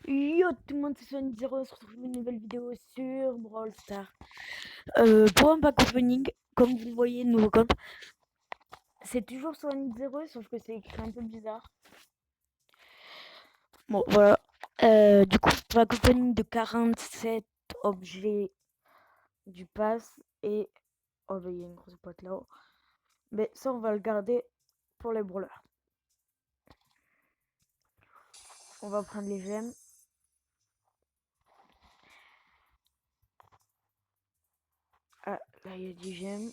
Yo tout le monde, c'est Sonic0, on se retrouve pour une nouvelle vidéo sur Brawl Stars. Pour un pack opening, comme vous le voyez, nouveau compte, c'est toujours Sonic0, sauf que c'est écrit un peu bizarre. Bon, voilà. Du coup, pack opening de 47 objets du pass et... Oh, bah, il y a une grosse boîte là-haut. Mais ça, on va le garder pour les brawlers. On va prendre les gemmes. Ah, là, il y a 10 gemmes.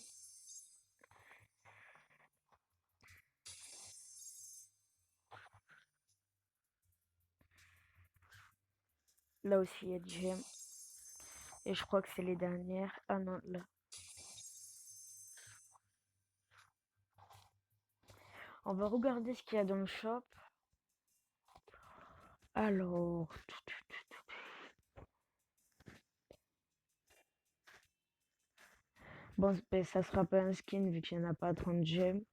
Là aussi, il y a 10 gemmes. Et je crois que c'est les dernières. Ah non, là. On va regarder ce qu'il y a dans le shop. Alors, bon, ben, ça sera pas un skin vu qu'il n'y en a pas 30 gemmes.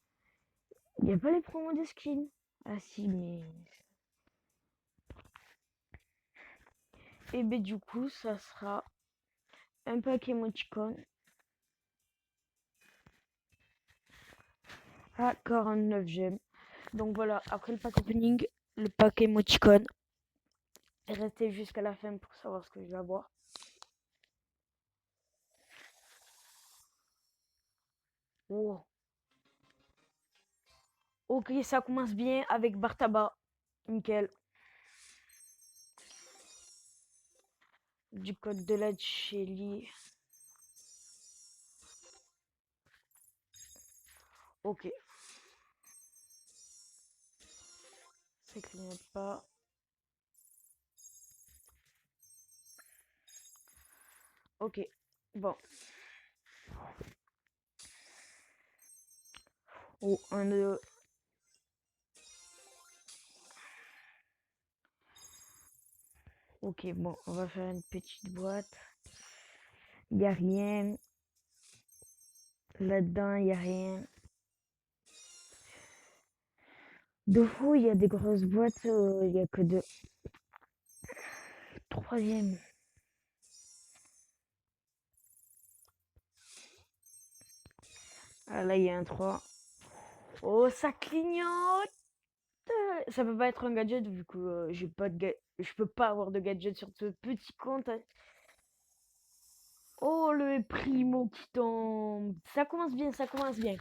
Il n'y a pas les promos de skins. Ah si, mais... Et ben du coup, ça sera un pack émoticône à 49 gemmes. Donc voilà, après le pack opening, le pack émoticône. Restez jusqu'à la fin pour savoir ce que je vais avoir. Oh. Ok, ça commence bien avec Bartaba. Nickel. Du code de la Shelly. Ok. Ça clignote pas. Ok. Bon. Oh, un, deux. Ok, bon, on va faire une petite boîte. Il n'y a rien. Là-dedans, il n'y a rien. De fou, il y a des grosses boîtes, il n'y a que deux. Troisième. Ah là, il y a un 3. Oh, ça clignote. Ça peut pas être un gadget vu que j'ai pas de je peux pas avoir de gadget sur ce petit compte. Oh, le primo qui tombe. Ça commence bien, ça commence bien.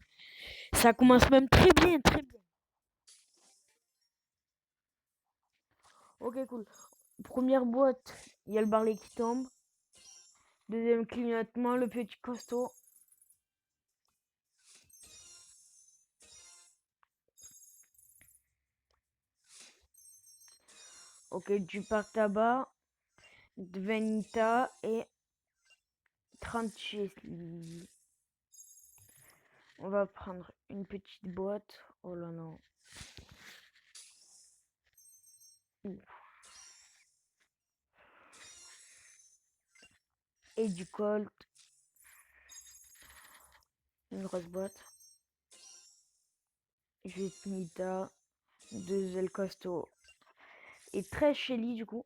Ça commence même très bien, très bien. Ok, cool. Première boîte, il y a le Barley qui tombe. Deuxième clignotement, le petit costaud. Ok, du par tabac, de Vanita et 30 Chesley. On va prendre une petite boîte. Oh là non. Et du Colt. Une grosse boîte. Vanita. Deux ailes costaud. Et 13 Shelly du coup.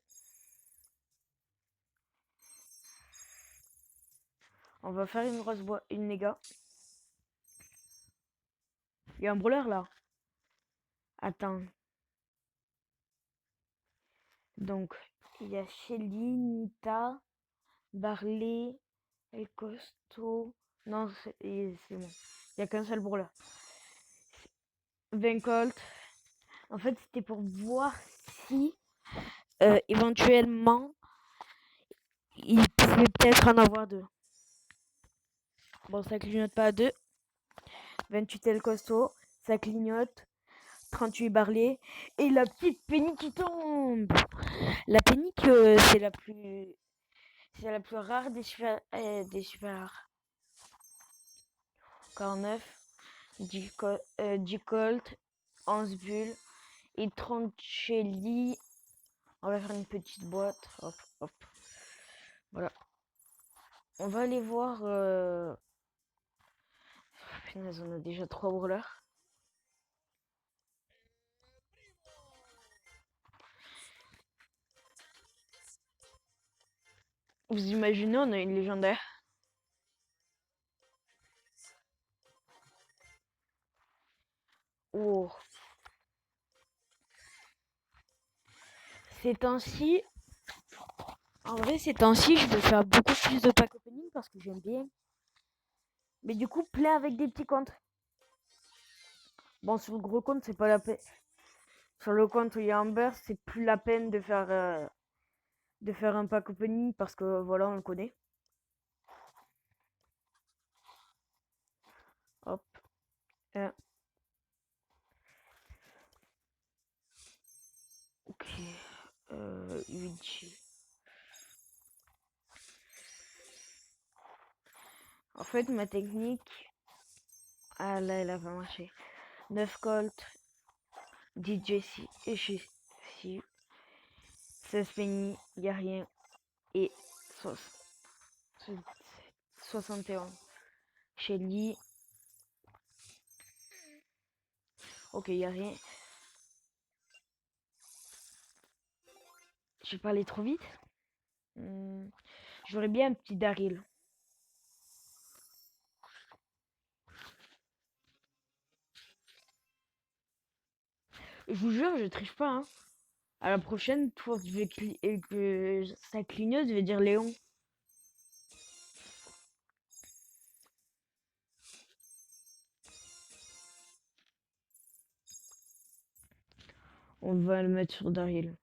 On va faire une grosse boîte. Une méga. Il y a un brawler là. Attends. Donc, il y a Shelly, Nita, Barley, El Costo. Non, c'est bon. Il n'y a qu'un seul brawler. 20 Colt. En fait, c'était pour voir si éventuellement il pouvait peut-être en avoir deux. Bon, ça clignote pas à deux. 28 El Costo, ça clignote. 38 Barley. Et la petite Penny qui tombe. La Penny, c'est la plus. C'est la plus rare des super rares. 49. 10 Colt. 11 bulles. Et 30 Shelly. On va faire une petite boîte. Hop, hop. Voilà. On va aller voir. Punaise, on a déjà 3 brawlers. Vous imaginez, on a une légendaire. Oh. Ces temps-ci, en vrai, ces temps-ci, je veux faire beaucoup plus de pack opening parce que j'aime bien. Mais du coup, plein avec des petits comptes. Bon, sur le gros compte, c'est pas la peine. Sur le compte où il y a Amber, c'est plus la peine de faire un pack opening parce que voilà, on le connaît. Hop. Ok. Luigi. En fait, ma technique. Ah là, elle a pas marché. 9 Colt, DJ et chez 16 Penny, y a rien. Et 71. Chez Lee. Ok, y a rien. J'ai parlé trop vite. J'aurais bien un petit Daryl. Je vous jure, je triche pas. Hein. À la prochaine fois que ça clignote, je vais dire Léon. On va le mettre sur Daryl.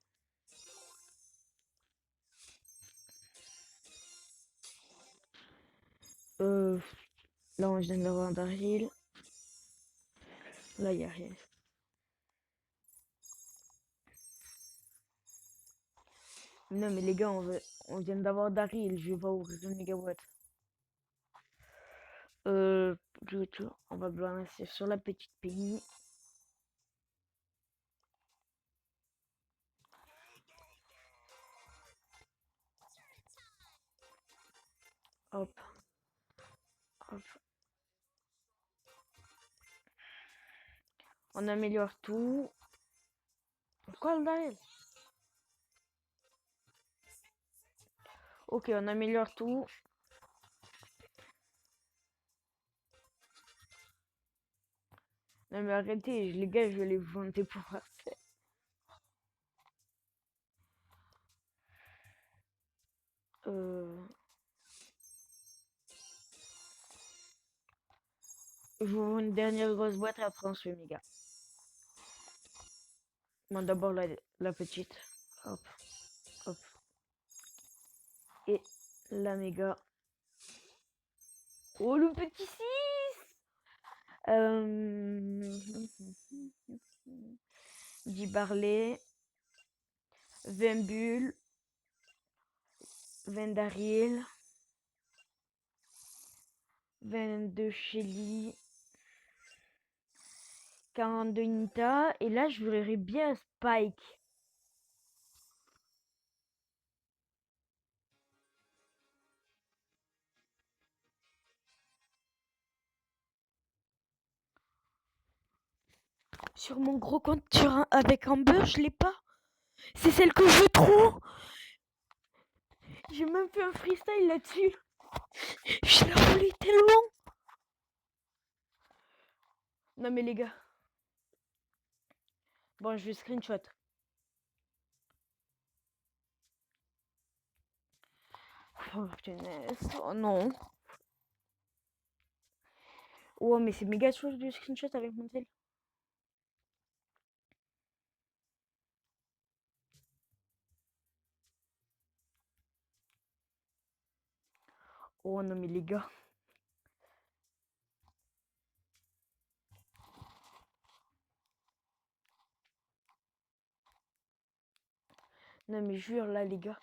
Là, on vient d'avoir un Daryl. Là, il n'y a rien. Non, mais les gars, on vient d'avoir Daryl. Je vais pas ouvrir une mégawatt. On va balancer sur la petite Penny. Hop. Hop. On améliore tout. Quoi le Daryl? Ok, on améliore tout. Non mais arrêtez, les gars, je vais les vanter pour faire ça. Je vous vends une dernière grosse boîte et après on se fait méga. Bon, d'abord la petite. Hop. Hop. Et la méga. Oh le petit 6. 10 Barley. 20 bulles. 20 Daryl. 22 Shelly. 42 Nita. Et là, je voudrais bien Spike. Sur mon gros compte avec Amber, je l'ai pas. C'est celle que je trouve. J'ai même fait un freestyle là-dessus. Je la voulais tellement. Non mais les gars. Bon, je vais screenshot. Oh punaise. Oh non. Oh mais c'est méga chaud du screenshot avec mon tel. Oh non mais les gars. Non mais jure là les gars.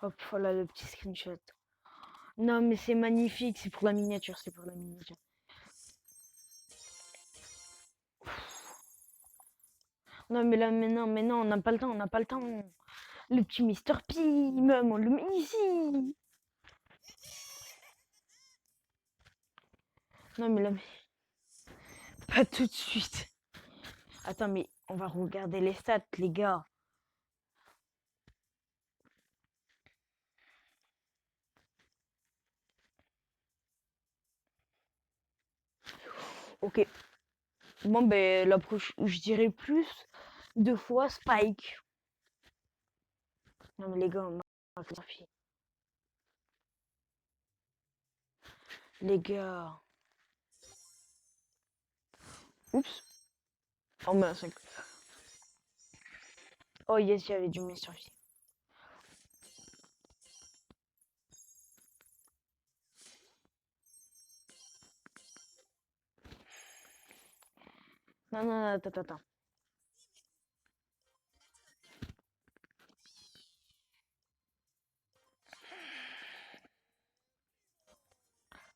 Hop, voilà le petit screenshot. Non mais c'est magnifique, c'est pour la miniature, c'est pour la miniature. Non mais là mais non, on n'a pas le temps, on n'a pas le temps. Le petit Mister P, même on le met ici. Non mais là mais... Pas tout de suite. Attends, mais on va regarder les stats, les gars. Ok. Bon, ben, je dirais plus 2 fois Spike. Non, mais les gars, les gars. Oups. Oh, mais 5. Oh, yes, j'avais du Mr. P. Non, non, non, attends.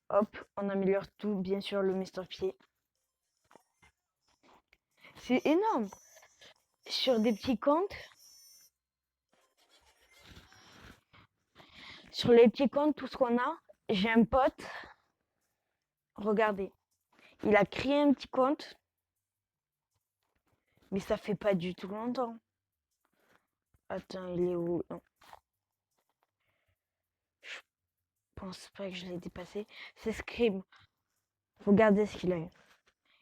Hop, on améliore tout, bien sûr, le Mr. P. C'est énorme. Sur des petits comptes, sur les petits comptes, tout ce qu'on a, j'ai un pote. Regardez, il a créé un petit compte, mais ça fait pas du tout longtemps. Attends, il est où? Non. Je pense pas que je l'ai dépassé. C'est Scream. Regardez ce qu'il a eu.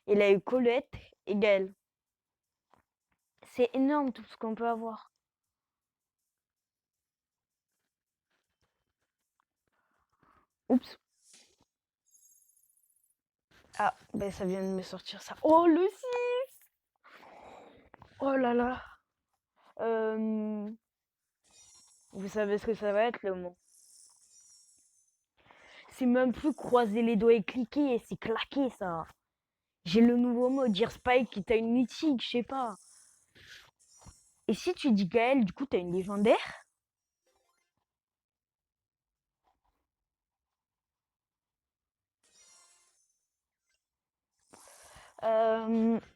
Il a eu Colette et Gaël. C'est énorme tout ce qu'on peut avoir. Oups. Ah, ben ça vient de me sortir ça. Oh, le 6. Oh là là. Vous savez ce que ça va être le mot. C'est même plus croiser les doigts et cliquer, c'est claquer ça. J'ai le nouveau mot, dire Spike qui t'a une mythique, je sais pas. Et si tu dis Gaël, du coup t'as une légendaire.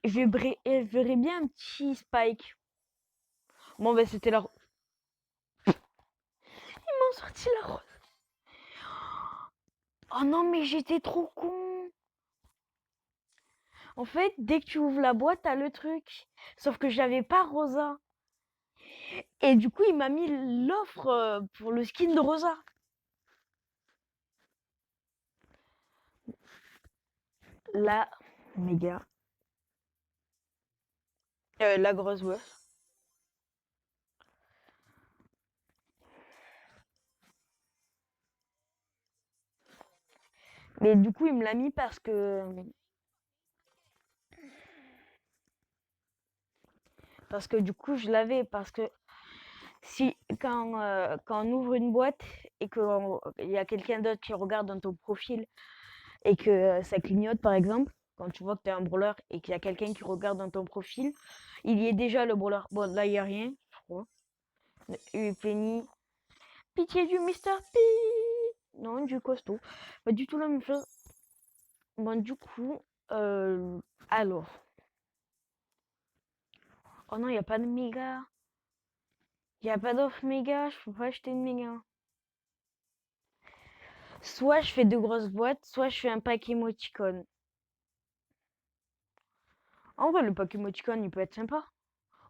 Je verrais bien un petit Spike. Bon ben c'était la... Ils m'ont sorti la rose. Oh non mais j'étais trop con. En fait, dès que tu ouvres la boîte, t'as le truc. Sauf que j'avais pas Rosa. Et du coup, il m'a mis l'offre pour le skin de Rosa. La méga. La grosse boîte. Mais du coup, il me l'a mis parce que du coup, je l'avais. Parce que si quand on ouvre une boîte et qu'il y a quelqu'un d'autre qui regarde dans ton profil et que ça clignote, par exemple, quand tu vois que tu es un brawler et qu'il y a quelqu'un qui regarde dans ton profil, il y est déjà le brawler. Bon, là, il n'y a rien, je crois. Penny. Pitié du Mr. P. Non, du costaud. Pas du tout la même chose. Bon, du coup, euh, alors. Oh non, il n'y a pas de méga. Il n'y a pas d'offre méga. Je peux pas acheter une méga. Soit je fais 2 grosses boîtes, soit je fais un pack émoticône. En vrai, le pack émoticône, il peut être sympa.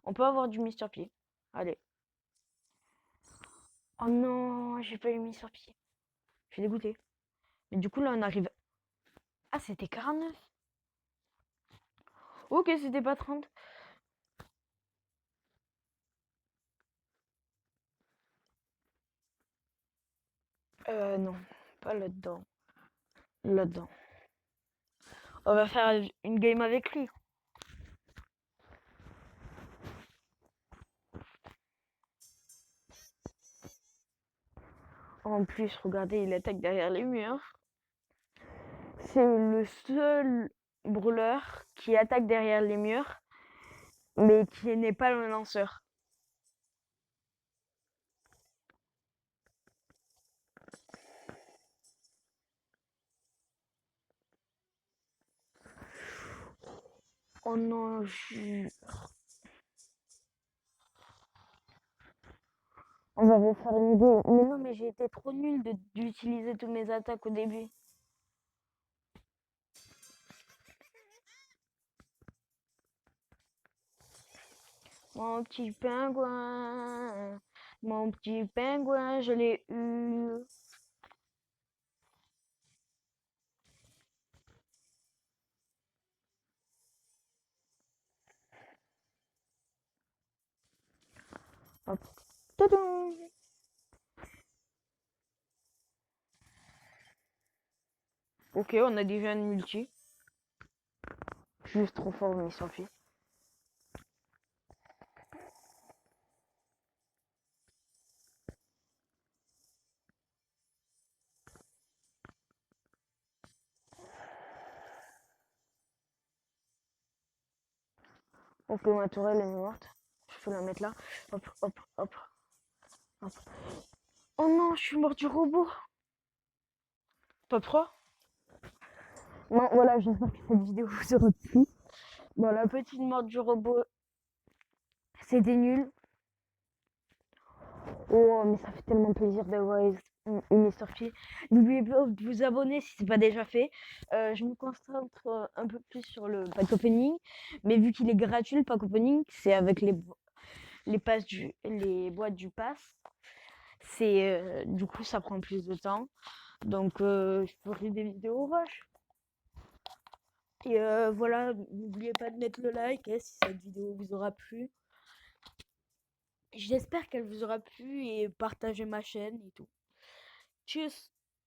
On peut avoir du Mr. P. Allez. Oh non, j'ai pas eu Mr. P. Je suis dégoûté. Mais du coup, là, on arrive. Ah, c'était 49. Ok, c'était pas 30. Non, pas là-dedans. Là-dedans. On va faire une game avec lui. En plus, regardez, il attaque derrière les murs. C'est le seul brûleur qui attaque derrière les murs, mais qui n'est pas le lanceur. Oh non, on va refaire une game. Mais non, mais j'ai été trop nulle d'utiliser toutes mes attaques au début. Mon petit pingouin, mon petit pingouin, je l'ai eu. Hop. Tadam. Ok, on a déjà une multi. Juste trop fort, mais il s'en fait. Ok, ma tourelle est morte. Je peux la mettre là. Hop, hop, hop, hop. Oh non, je suis mort du robot. Top 3. Bon, voilà, j'espère que cette vidéo vous aura plu. Bon, la petite mort du robot, c'était nul. Oh, mais ça fait tellement plaisir d'avoir une sortie. N'oubliez pas de vous abonner si c'est pas déjà fait. Je me concentre un peu plus sur le pack opening, mais vu qu'il est gratuit le pack opening, c'est avec les boîtes du pass. C'est du coup ça prend plus de temps. Donc je ferai des vidéos rush. Et voilà, n'oubliez pas de mettre le like si cette vidéo vous aura plu. J'espère qu'elle vous aura plu et partagez ma chaîne et tout. Tchuss!